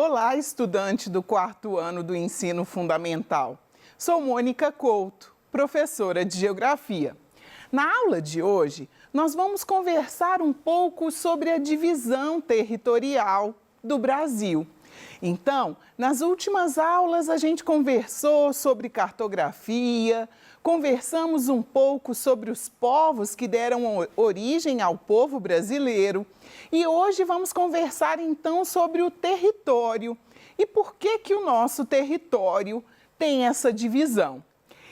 Olá, estudante do 4º ano do ensino fundamental. Sou Mônica Couto, professora de Geografia. Na aula de hoje, nós vamos conversar um pouco sobre a divisão territorial do Brasil. Então, nas últimas aulas a gente conversou sobre cartografia, conversamos um pouco sobre os povos que deram origem ao povo brasileiro e hoje vamos conversar então sobre o território e por que o nosso território tem essa divisão.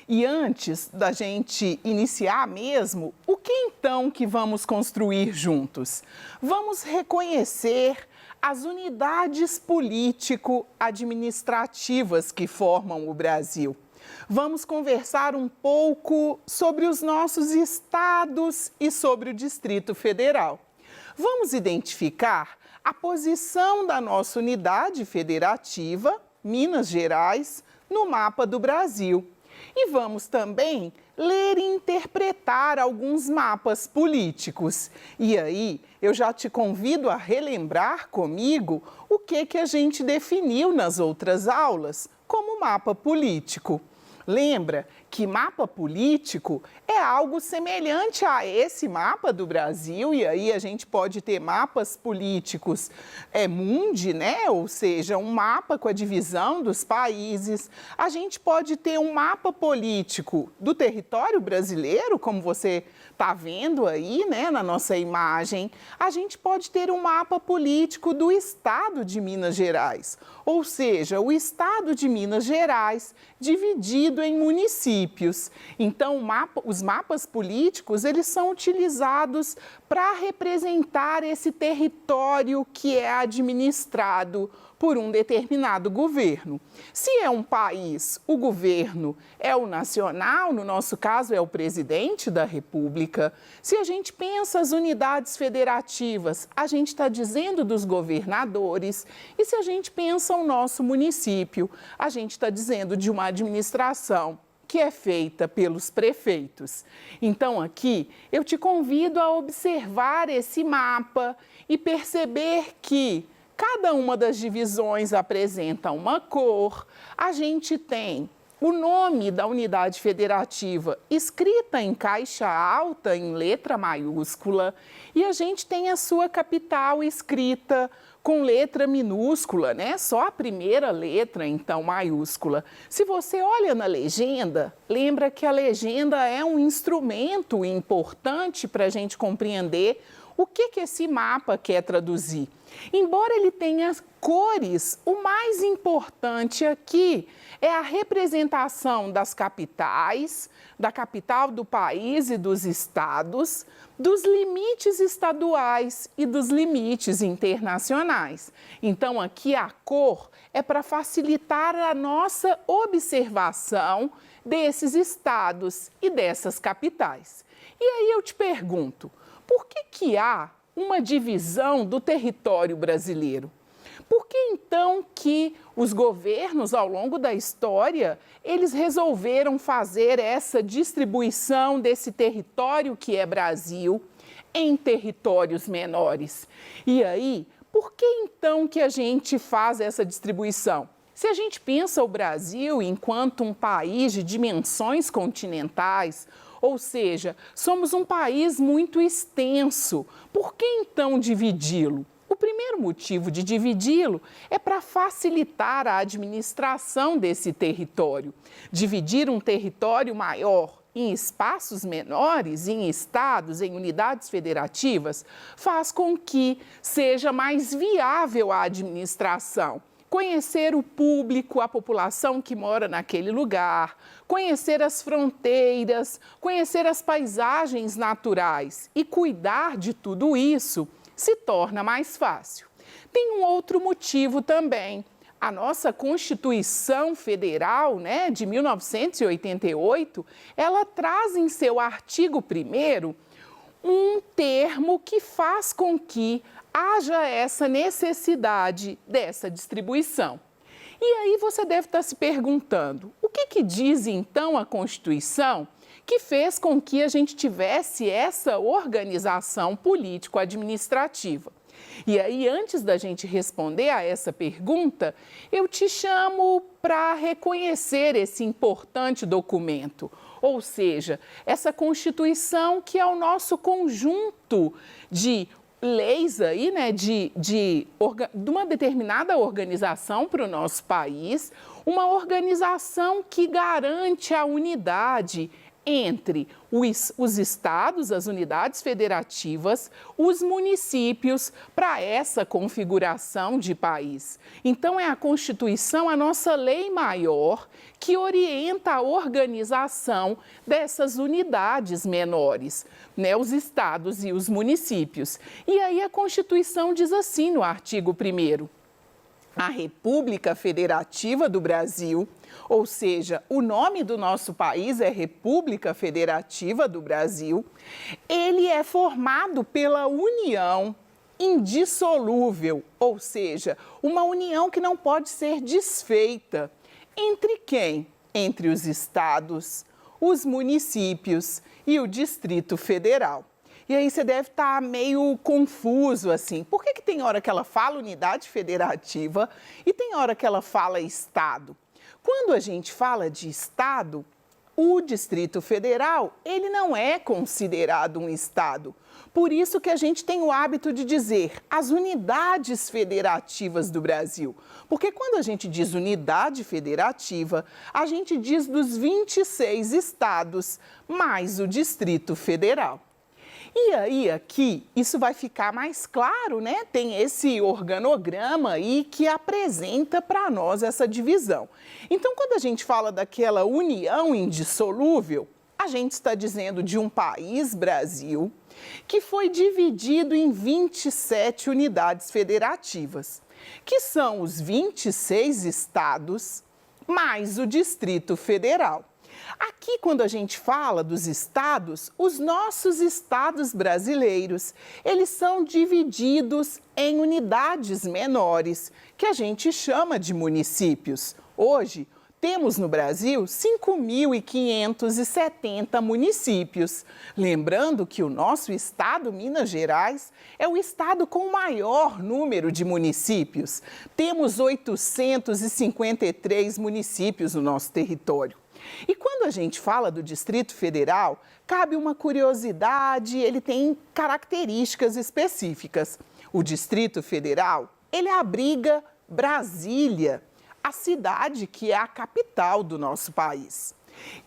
E antes da gente iniciar mesmo, o que então que vamos construir juntos? Vamos reconhecer as unidades político-administrativas que formam o Brasil. Vamos conversar um pouco sobre os nossos estados e sobre o Distrito Federal. Vamos identificar a posição da nossa unidade federativa, Minas Gerais, no mapa do Brasil. E vamos também ler e interpretar alguns mapas políticos. E aí, eu já te convido a relembrar comigo o que a gente definiu nas outras aulas como mapa político. Lembra que mapa político é algo semelhante a esse mapa do Brasil, e aí a gente pode ter mapas políticos mundi, né? Ou seja, um mapa com a divisão dos países. A gente pode ter um mapa político do território brasileiro, como você está vendo aí, né, na nossa imagem. A gente pode ter um mapa político do estado de Minas Gerais, ou seja, o estado de Minas Gerais dividido em municípios. Então, os mapas políticos, eles são utilizados para representar esse território que é administrado por um determinado governo. Se é um país, o governo é o nacional, no nosso caso é o presidente da República. Se a gente pensa as unidades federativas, a gente está dizendo dos governadores. E se a gente pensa o nosso município, a gente está dizendo de uma administração que é feita pelos prefeitos. Então, aqui, eu te convido a observar esse mapa e perceber que cada uma das divisões apresenta uma cor. A gente tem o nome da unidade federativa escrita em caixa alta, em letra maiúscula, e a gente tem a sua capital escrita com letra minúscula, né? Só a primeira letra, então, maiúscula. Se você olha na legenda, lembra que a legenda é um instrumento importante para a gente compreender o que esse mapa quer traduzir. Embora ele tenha cores, o mais importante aqui é a representação das capitais, da capital do país e dos estados, dos limites estaduais e dos limites internacionais. Então, aqui a cor é para facilitar a nossa observação desses estados e dessas capitais. E aí eu te pergunto, por que há uma divisão do território brasileiro? Por que então que os governos ao longo da história, eles resolveram fazer essa distribuição desse território que é Brasil em territórios menores? E aí, por que então que a gente faz essa distribuição? Se a gente pensa o Brasil enquanto um país de dimensões continentais, ou seja, somos um país muito extenso, por que então dividi-lo? O primeiro motivo de dividi-lo é para facilitar a administração desse território. Dividir um território maior em espaços menores, em estados, em unidades federativas, faz com que seja mais viável a administração. Conhecer o público, a população que mora naquele lugar, conhecer as fronteiras, conhecer as paisagens naturais e cuidar de tudo isso se torna mais fácil. Tem um outro motivo também. A nossa Constituição Federal, né, de 1988, ela traz em seu artigo 1º um termo que faz com que haja essa necessidade dessa distribuição. E aí você deve estar se perguntando, o que diz então a Constituição que fez com que a gente tivesse essa organização político-administrativa? E aí, antes da gente responder a essa pergunta, eu te chamo para reconhecer esse importante documento, ou seja, essa Constituição que é o nosso conjunto de leis aí, né, de uma determinada organização para o nosso país, uma organização que garante a unidade entre os estados, as unidades federativas, os municípios, para essa configuração de país. Então, é a Constituição, a nossa lei maior, que orienta a organização dessas unidades menores, né, os estados e os municípios. E aí a Constituição diz assim no artigo 1º: a República Federativa do Brasil, ou seja, o nome do nosso país é República Federativa do Brasil, ele é formado pela união indissolúvel, ou seja, uma união que não pode ser desfeita. Entre quem? Entre os estados, os municípios e o Distrito Federal. E aí você deve estar meio confuso assim. Por que tem hora que ela fala unidade federativa e tem hora que ela fala estado? Quando a gente fala de estado, o Distrito Federal, ele não é considerado um estado. Por isso que a gente tem o hábito de dizer as unidades federativas do Brasil. Porque quando a gente diz unidade federativa, a gente diz dos 26 estados mais o Distrito Federal. E aí, aqui, isso vai ficar mais claro, né? Tem esse organograma aí que apresenta para nós essa divisão. Então, quando a gente fala daquela união indissolúvel, a gente está dizendo de um país, Brasil, que foi dividido em 27 unidades federativas, que são os 26 estados mais o Distrito Federal. Aqui, quando a gente fala dos estados, os nossos estados brasileiros, eles são divididos em unidades menores, que a gente chama de municípios. Hoje, temos no Brasil 5.570 municípios. Lembrando que o nosso estado, Minas Gerais, é o estado com o maior número de municípios. Temos 853 municípios no nosso território. E quando a gente fala do Distrito Federal, cabe uma curiosidade, ele tem características específicas. O Distrito Federal, ele abriga Brasília, a cidade que é a capital do nosso país.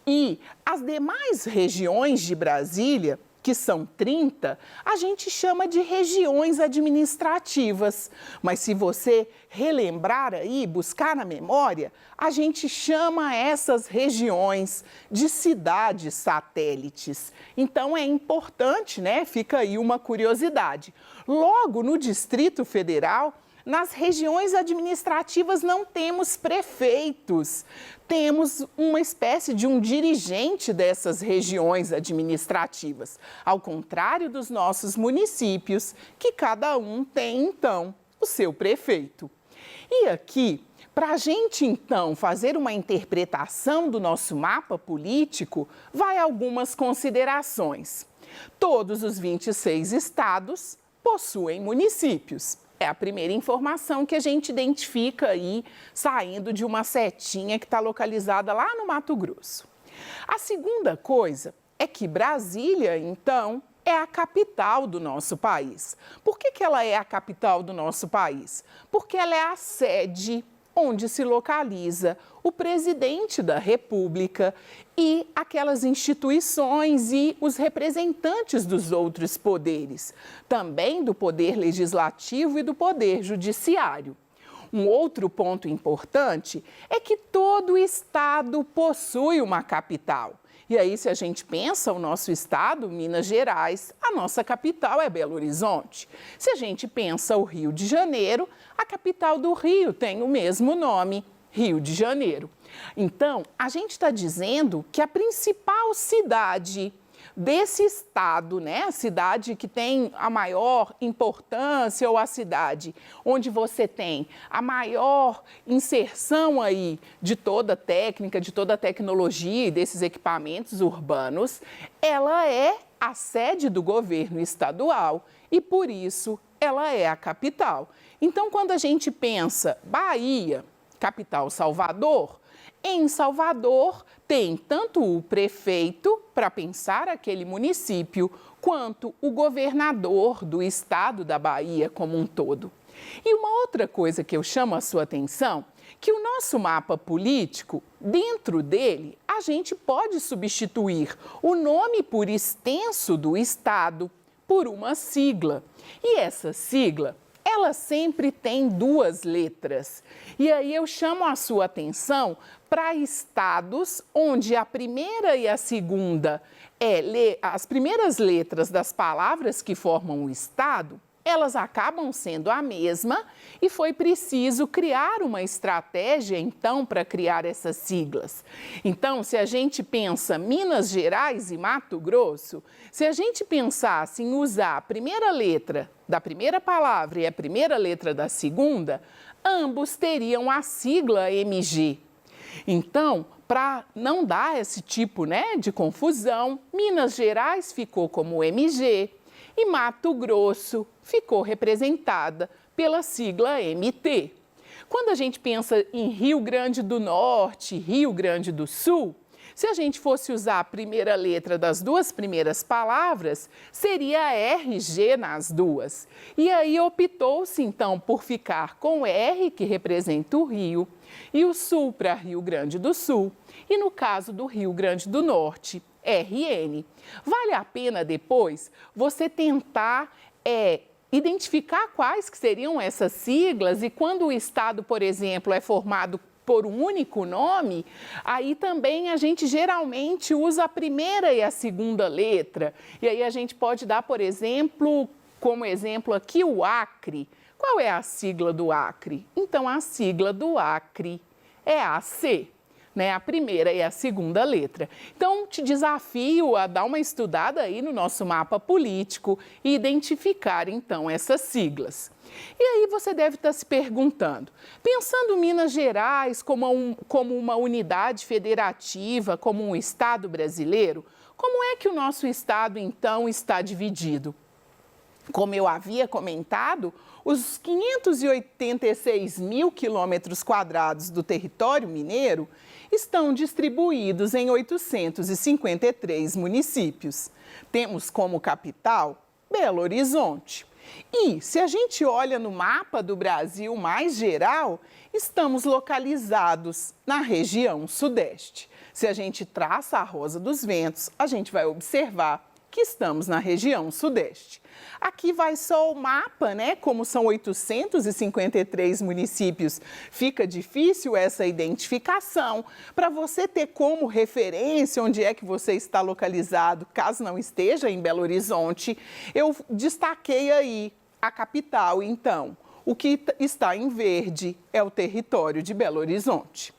E as demais regiões de Brasília, que são 30, a gente chama de regiões administrativas. Mas se você relembrar aí, buscar na memória, a gente chama essas regiões de cidades satélites. Então é importante, né? Fica aí uma curiosidade. Logo, no Distrito Federal, nas regiões administrativas não temos prefeitos, temos uma espécie de um dirigente dessas regiões administrativas, ao contrário dos nossos municípios, que cada um tem, então, o seu prefeito. E aqui, para a gente, então, fazer uma interpretação do nosso mapa político, vai algumas considerações. Todos os 26 estados possuem municípios. É a primeira informação que a gente identifica aí, saindo de uma setinha que está localizada lá no Mato Grosso. A segunda coisa é que Brasília, então, é a capital do nosso país. Por que ela é a capital do nosso país? Porque ela é a sede onde se localiza o presidente da República e aquelas instituições e os representantes dos outros poderes, também do poder legislativo e do poder judiciário. Um outro ponto importante é que todo estado possui uma capital. E aí, se a gente pensa o nosso estado, Minas Gerais, a nossa capital é Belo Horizonte. Se a gente pensa o Rio de Janeiro, a capital do Rio tem o mesmo nome, Rio de Janeiro. Então, a gente está dizendo que a principal cidade desse estado, né, a cidade que tem a maior importância ou a cidade onde você tem a maior inserção aí de toda a técnica, de toda a tecnologia e desses equipamentos urbanos, ela é a sede do governo estadual e, por isso, ela é a capital. Então, quando a gente pensa Bahia, capital Salvador, em Salvador tem tanto o prefeito, para pensar aquele município, quanto o governador do estado da Bahia como um todo. E uma outra coisa que eu chamo a sua atenção, que o nosso mapa político, dentro dele, a gente pode substituir o nome por extenso do estado por uma sigla. E essa sigla, ela sempre tem duas letras. E aí eu chamo a sua atenção para estados onde a primeira e a segunda, as primeiras letras das palavras que formam o estado, elas acabam sendo a mesma e foi preciso criar uma estratégia, então, para criar essas siglas. Então, se a gente pensa Minas Gerais e Mato Grosso, se a gente pensasse em usar a primeira letra da primeira palavra e a primeira letra da segunda, ambos teriam a sigla MG. Então, para não dar esse tipo, de confusão, Minas Gerais ficou como MG, e Mato Grosso ficou representada pela sigla MT. Quando a gente pensa em Rio Grande do Norte, Rio Grande do Sul, se a gente fosse usar a primeira letra das duas primeiras palavras, seria RG nas duas. E aí optou-se, então, por ficar com R, que representa o Rio, e o Sul para Rio Grande do Sul, e no caso do Rio Grande do Norte, RN. Vale a pena depois você tentar identificar quais que seriam essas siglas e quando o estado, por exemplo, é formado por um único nome, aí também a gente geralmente usa a primeira e a segunda letra. E aí a gente pode dar, por exemplo, como exemplo aqui o Acre. Qual é a sigla do Acre? Então a sigla do Acre é AC. A primeira e a segunda letra. Então, te desafio a dar uma estudada aí no nosso mapa político e identificar, então, essas siglas. E aí você deve estar se perguntando, pensando Minas Gerais como uma unidade federativa, como um estado brasileiro, como é que o nosso estado, então, está dividido? Como eu havia comentado, os 586 mil quilômetros quadrados do território mineiro estão distribuídos em 853 municípios. Temos como capital Belo Horizonte. E, se a gente olha no mapa do Brasil mais geral, estamos localizados na região sudeste. Se a gente traça a Rosa dos Ventos, a gente vai observar que estamos na região sudeste. Aqui vai só o mapa, como são 853 municípios, fica difícil essa identificação. Para você ter como referência onde é que você está localizado, caso não esteja em Belo Horizonte, eu destaquei aí a capital, então. O que está em verde é o território de Belo Horizonte.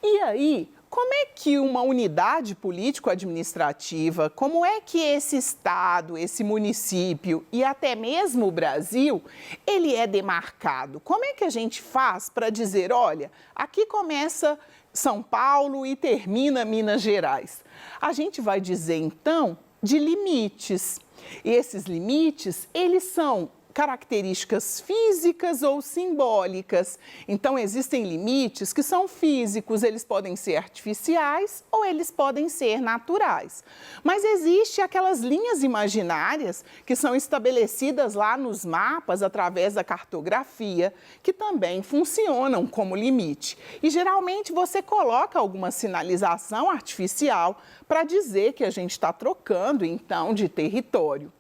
E aí, como é que uma unidade político-administrativa, como é que esse estado, esse município e até mesmo o Brasil, ele é demarcado? Como é que a gente faz para dizer, olha, aqui começa São Paulo e termina Minas Gerais? A gente vai dizer, então, de limites. E esses limites, eles são características físicas ou simbólicas. Então, existem limites que são físicos, eles podem ser artificiais ou eles podem ser naturais. Mas existem aquelas linhas imaginárias que são estabelecidas lá nos mapas através da cartografia, que também funcionam como limite. E, geralmente, você coloca alguma sinalização artificial para dizer que a gente está trocando, então, de território.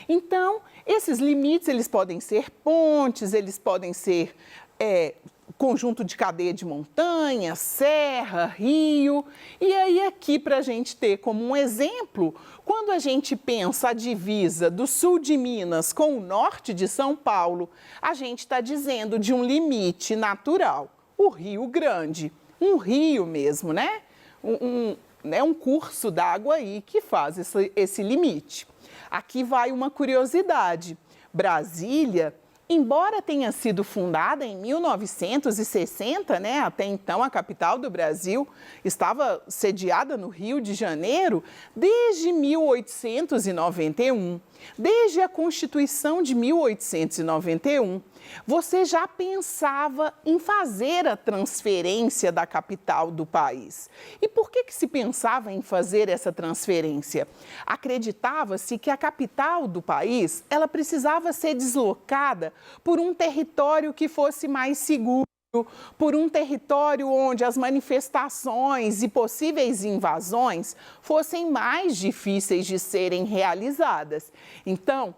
Então, esses limites, eles podem ser pontes, eles podem ser conjunto de cadeia de montanha, serra, rio. E aí aqui para a gente ter como um exemplo, quando a gente pensa a divisa do sul de Minas com o norte de São Paulo, a gente está dizendo de um limite natural, o Rio Grande, um rio mesmo, um curso d'água aí que faz esse limite. Aqui vai uma curiosidade. Brasília Embora tenha sido fundada em 1960, né, até então a capital do Brasil estava sediada no Rio de Janeiro desde 1891. Desde a Constituição de 1891, você já pensava em fazer a transferência da capital do país. E por que se pensava em fazer essa transferência? Acreditava-se que a capital do país, ela precisava ser deslocada por um território que fosse mais seguro, por um território onde as manifestações e possíveis invasões fossem mais difíceis de serem realizadas. Então,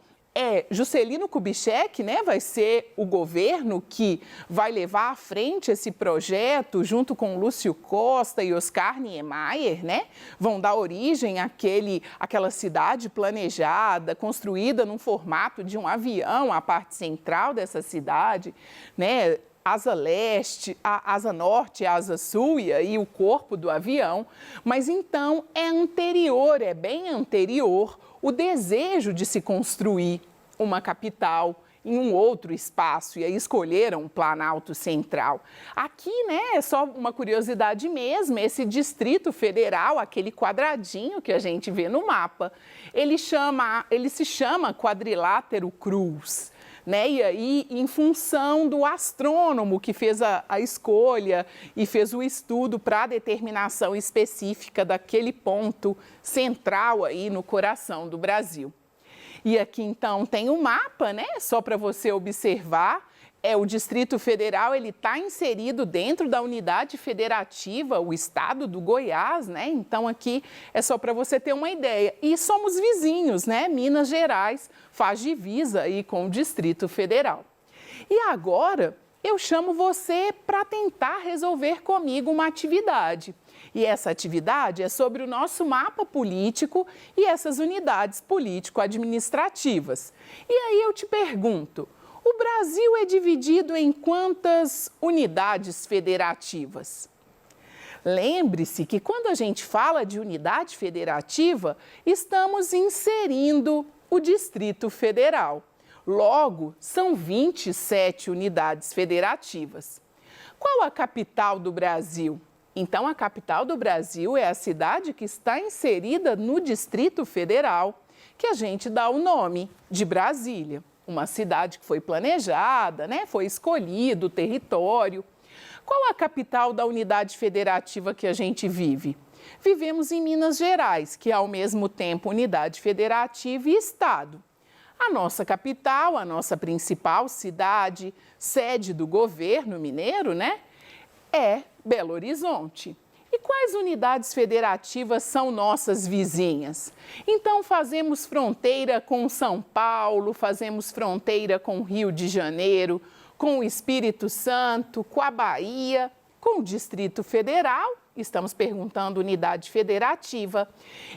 Juscelino Kubitschek, né, vai ser o governo que vai levar à frente esse projeto junto com Lúcio Costa e Oscar Niemeyer, né? Vão dar origem àquela cidade planejada, construída num formato de um avião, a parte central dessa cidade, né? Asa leste, a asa norte, a asa sul e aí o corpo do avião. Mas então é bem anterior o desejo de se construir uma capital em um outro espaço, e aí escolheram o Planalto Central. Aqui, né, é só uma curiosidade mesmo, esse Distrito Federal, aquele quadradinho que a gente vê no mapa, ele se chama Quadrilátero Cruz. Né? E aí, em função do astrônomo que fez a escolha e fez o estudo para a determinação específica daquele ponto central aí no coração do Brasil. E aqui, então, tem um mapa, né? Só para você observar. O Distrito Federal, ele está inserido dentro da unidade federativa, o estado do Goiás, né? Então, aqui é só para você ter uma ideia. E somos vizinhos, né? Minas Gerais faz divisa aí com o Distrito Federal. E agora, eu chamo você para tentar resolver comigo uma atividade. E essa atividade é sobre o nosso mapa político e essas unidades político-administrativas. E aí eu te pergunto, o Brasil é dividido em quantas unidades federativas? Lembre-se que quando a gente fala de unidade federativa, estamos inserindo o Distrito Federal. Logo, são 27 unidades federativas. Qual a capital do Brasil? Então, a capital do Brasil é a cidade que está inserida no Distrito Federal, que a gente dá o nome de Brasília. Uma cidade que foi planejada, né? Foi escolhido o território. Qual a capital da unidade federativa que a gente vive? Vivemos em Minas Gerais, que é ao mesmo tempo unidade federativa e estado. A nossa capital, a nossa principal cidade, sede do governo mineiro, né? É Belo Horizonte. E quais unidades federativas são nossas vizinhas? Então, fazemos fronteira com São Paulo, fazemos fronteira com o Rio de Janeiro, com o Espírito Santo, com a Bahia, com o Distrito Federal, estamos perguntando unidade federativa,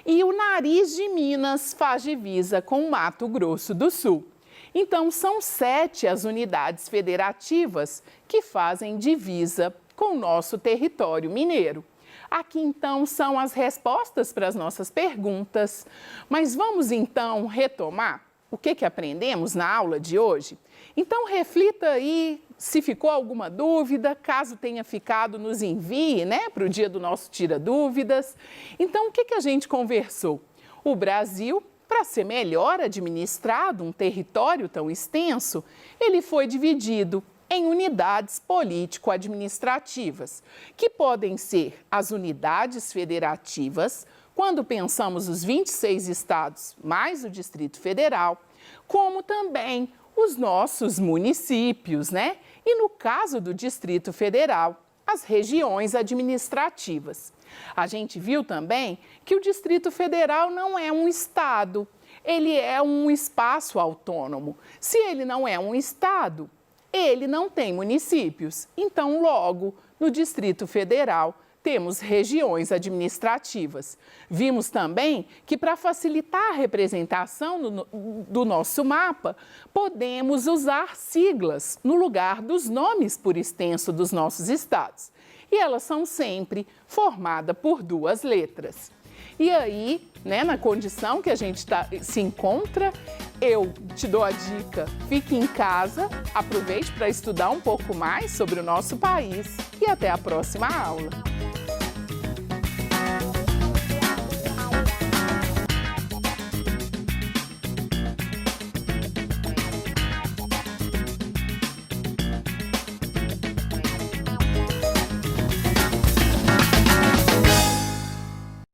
e o nariz de Minas faz divisa com o Mato Grosso do Sul. Então, são 7 as unidades federativas que fazem divisa com o nosso território mineiro. Aqui, então, são as respostas para as nossas perguntas. Mas vamos, então, retomar o que aprendemos na aula de hoje? Então, reflita aí se ficou alguma dúvida. Caso tenha ficado, nos envie, né, para o dia do nosso Tira Dúvidas. Então, o que a gente conversou? O Brasil, para ser melhor administrado, um território tão extenso, ele foi dividido em unidades político-administrativas, que podem ser as unidades federativas, quando pensamos os 26 estados mais o Distrito Federal, como também os nossos municípios, né? E no caso do Distrito Federal, as regiões administrativas. A gente viu também que o Distrito Federal não é um estado, ele é um espaço autônomo. Se ele não é um estado, ele não tem municípios. Então, logo, no Distrito Federal, temos regiões administrativas. Vimos também que, para facilitar a representação do nosso mapa, podemos usar siglas no lugar dos nomes por extenso dos nossos estados. E elas são sempre formadas por 2 letras. E aí, né, na condição que a gente se encontra, eu te dou a dica, fique em casa, aproveite para estudar um pouco mais sobre o nosso país e até a próxima aula.